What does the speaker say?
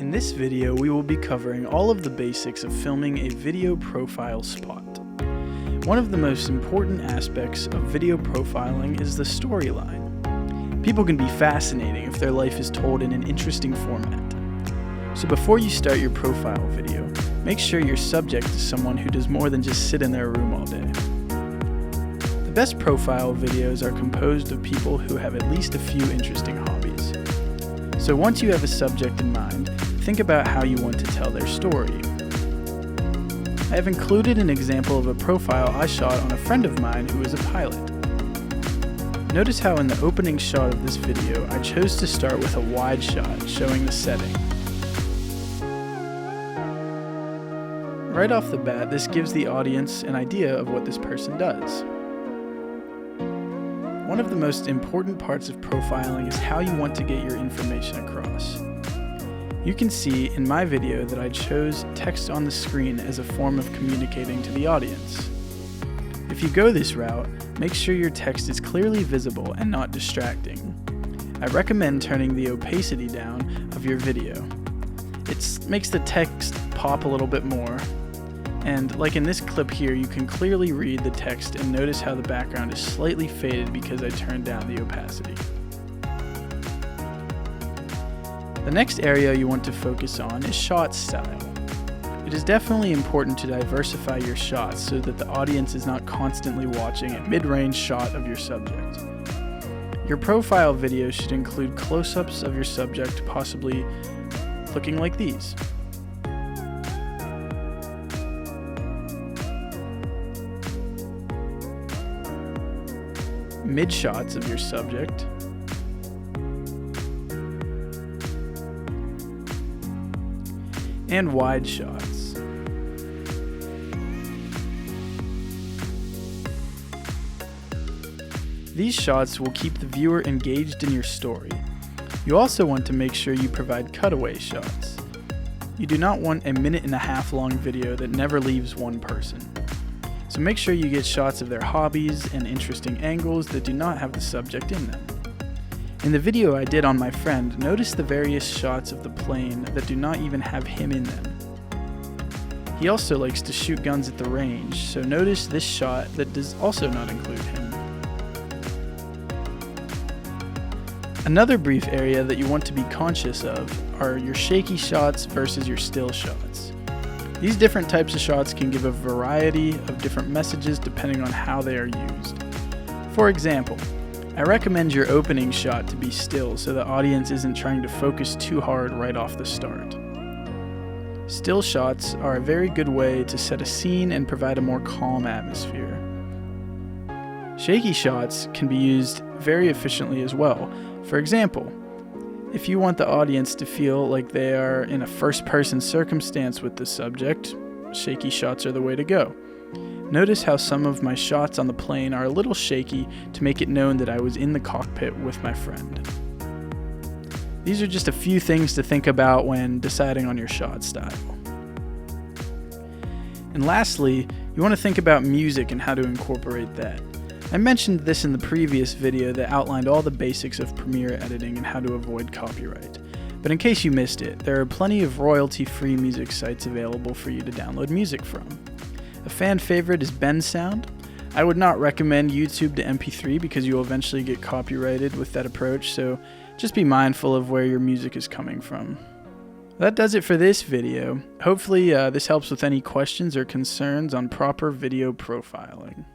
In this video, we will be covering all of the basics of filming a video profile spot. One of the most important aspects of video profiling is the storyline. People can be fascinating if their life is told in an interesting format. So before you start your profile video, make sure your subject is someone who does more than just sit in their room all day. The best profile videos are composed of people who have at least a few interesting hobbies. So once you have a subject in mind, think about how you want to tell their story. I have included an example of a profile I shot on a friend of mine who is a pilot. Notice how in the opening shot of this video, I chose to start with a wide shot showing the setting. Right off the bat, this gives the audience an idea of what this person does. One of the most important parts of profiling is how you want to get your information across. You can see in my video that I chose text on the screen as a form of communicating to the audience. If you go this route, make sure your text is clearly visible and not distracting. I recommend turning the opacity down of your video. It makes the text pop a little bit more. And like in this clip here, you can clearly read the text and notice how the background is slightly faded because I turned down the opacity. The next area you want to focus on is shot style. It is definitely important to diversify your shots so that the audience is not constantly watching a mid-range shot of your subject. Your profile video should include close-ups of your subject, possibly looking like these. Mid shots of your subject, and wide shots. These shots will keep the viewer engaged in your story. You also want to make sure you provide cutaway shots. You do not want a 1.5-minute long video that never leaves one person. So make sure you get shots of their hobbies and interesting angles that do not have the subject in them. In the video I did on my friend, notice the various shots of the plane that do not even have him in them. He also likes to shoot guns at the range, so notice this shot that does also not include him. Another brief area that you want to be conscious of are your shaky shots versus your still shots. These different types of shots can give a variety of different messages depending on how they are used. For example, I recommend your opening shot to be still so the audience isn't trying to focus too hard right off the start. Still shots are a very good way to set a scene and provide a more calm atmosphere. Shaky shots can be used very efficiently as well. For example, if you want the audience to feel like they are in a first-person circumstance with the subject, shaky shots are the way to go. Notice how some of my shots on the plane are a little shaky to make it known that I was in the cockpit with my friend. These are just a few things to think about when deciding on your shot style. And lastly, you want to think about music and how to incorporate that. I mentioned this in the previous video that outlined all the basics of Premiere editing and how to avoid copyright. But in case you missed it, there are plenty of royalty-free music sites available for you to download music from. A fan favorite is Bensound. I would not recommend YouTube to MP3 because you will eventually get copyrighted with that approach, so just be mindful of where your music is coming from. That does it for this video. Hopefully this helps with any questions or concerns on proper video profiling.